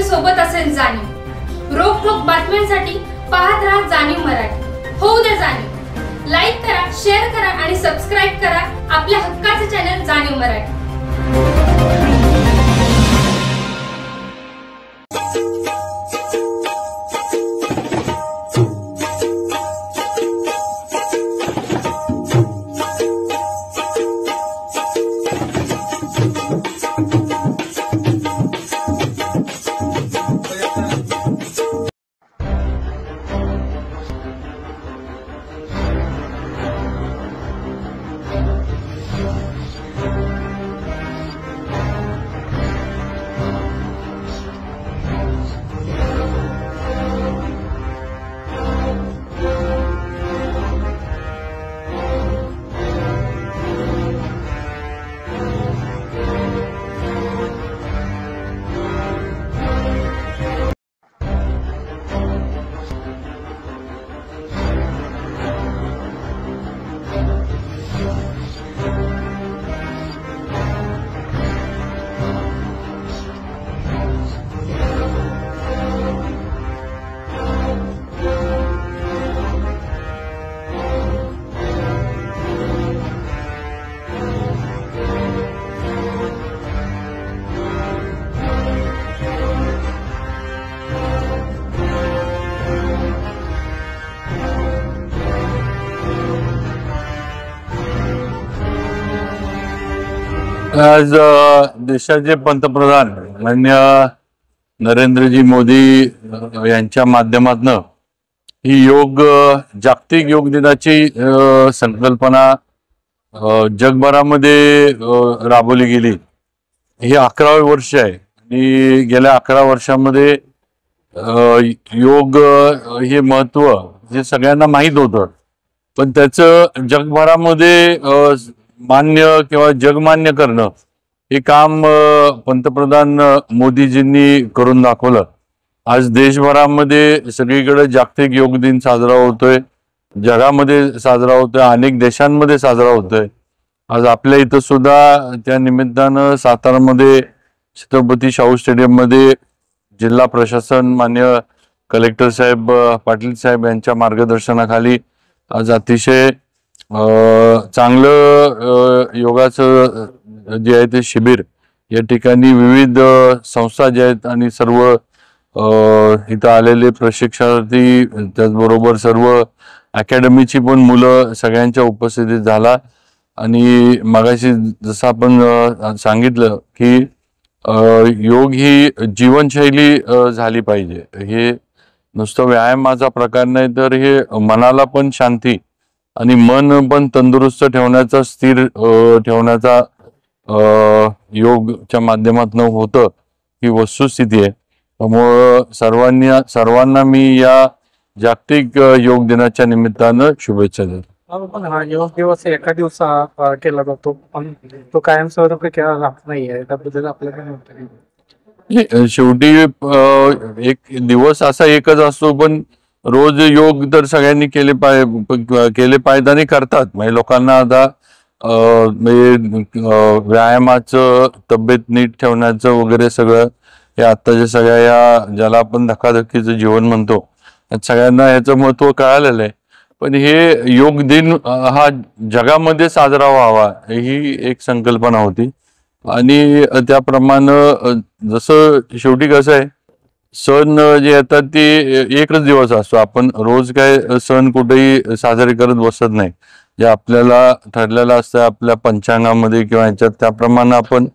सोबत असेल जाणीव। रोखोक बातम्यांसाठी पाहत राहा जाणीव मराठी। होऊ दे जाणीव। लाईक करा, शेअर करा आणि सबस्क्राईब करा आपल्या हक्काचे चॅनल जाणीव मराठी। आज देशाचे पंतप्रधान माननीय नरेंद्रजी मोदी यांच्या माध्यमातून ही जागतिक योग दिनाची संकल्पना जगभरामध्ये राबवली गेली। हे 11वे वर्ष आहे आणि गेल्या 11 वर्षांमध्ये योग हे महत्त्व हे सगळ्यांना माहीत होतं, पण त्याचं जगभरामध्ये मान्य किंवा जगमान्य करणं हे काम पंतप्रधान मोदीजींनी करून दाखवलं। आज देशभरामध्ये सगळीकडे जागतिक योग दिन साजरा होतोय, जगामध्ये साजरा होतोय, अनेक देशांमध्ये साजरा होतोय। आज आपल्या इथं सुद्धा त्या निमित्तानं सातारामध्ये छत्रपती शाहू स्टेडियम मध्ये जिल्हा प्रशासन मान्य कलेक्टर साहेब पाटील साहेब यांच्या मार्गदर्शनाखाली आज अतिशय चांगलं योगाचं जे आहे ते शिबिर या ठिकाणी विविध संस्था जे आहेत आणि सर्व इथं आलेले प्रशिक्षणार्थी त्याचबरोबर सर्व अकॅडमीची पण मुलं सगळ्यांच्या उपस्थितीत झाला। आणि मगाशी जसं आपण सांगितलं की योग ही जीवनशैली झाली पाहिजे। हे नुसतं व्यायामाचा प्रकार नाही, तर हे मनाला पण शांती आणि मन पण तंदुरुस्त ठेवण्याचा, स्थिर ठेवण्याचा योगच्या माध्यमातून होतं ही वस्तुस्थिती आहे। त्यामुळे सर्वांना मी या जागतिक योग दिनाच्या निमित्तानं शुभेच्छा देतो। हा योग दिवस एका दिवसा केला जातो, पण तो कायमस्वरूपी केला जात नाहीये, त्याबद्दल आपल्याला शेवटी एक दिवस असा एकच असतो, पण रोज योग तर सगळ्यांनी केले पाहिजे आणि करतात। म्हणजे लोकांना आता व्यायामाचं, तब्येत नीट ठेवण्याचं वगैरे सगळं हे आत्ताच्या सगळ्या या ज्याला आपण धकाधकीचं जीवन म्हणतो सगळ्यांना ह्याचं महत्त्व कळालेलं आहे। पण हे योग दिन हा जगामध्ये साजरा व्हावा ही एक संकल्पना होती आणि त्याप्रमाणे जसं शेवटी कसं आहे, सण जे येतात ते एकच दिवस असतो। आपण रोज काय सण कुठेही साजरे करत बसत नाही। जे आपल्याला ठरलेलं असतं आपल्या पंचांगामध्ये किंवा ह्याच्यात त्याप्रमाणे आपण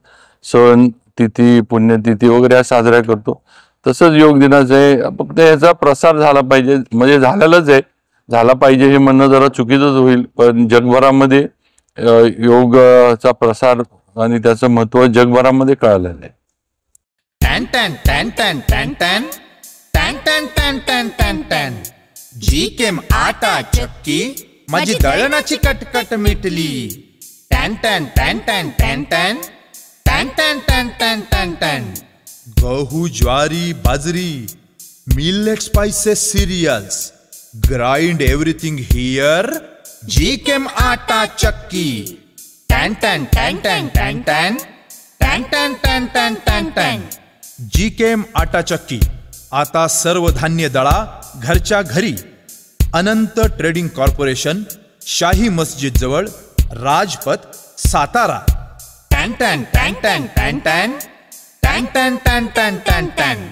सण, तिथी, पुण्यतिथी वगैरे साजरा करतो। तसंच योग दिनाचं आहे, फक्त ह्याचा प्रसार झाला पाहिजे, म्हणजे झालेलाच आहे, झाला पाहिजे हे म्हणणं जरा चुकीचंच होईल, पण जगभरामध्ये योगचा प्रसार आणि त्याचं महत्त्व जगभरामध्ये कळालेलं आहे। टॅन टॅन टॅन टॅन टॅन टॅन टॅन टॅन टॅन टॅन टॅन टॅन जी केम आटा चक्की माझी दळणाची कटकट मिटली। टॅन टॅन टॅन टॅन टॅन टॅन टॅन टॅन टॅन टॅन टॅन टॅन गहू, ज्वारी, बाजरी, millet, spices, cereals, grind everything here G Kem Aata Chakki. टॅन टॅन टॅन टॅन टॅन टॅन टॅन टॅन टॅन टॅन टॅन टॅन जीकेम आटा चक्की, आता सर्व धान्य दळा घरच्या घरी. अनंत ट्रेडिंग कॉर्पोरेशन, शाही मस्जिद जवळ, राजपथ, सातारा. टॅन टॅन टॅन टॅन टॅन टॅन टॅन टॅन टॅन टॅन टॅन टॅन.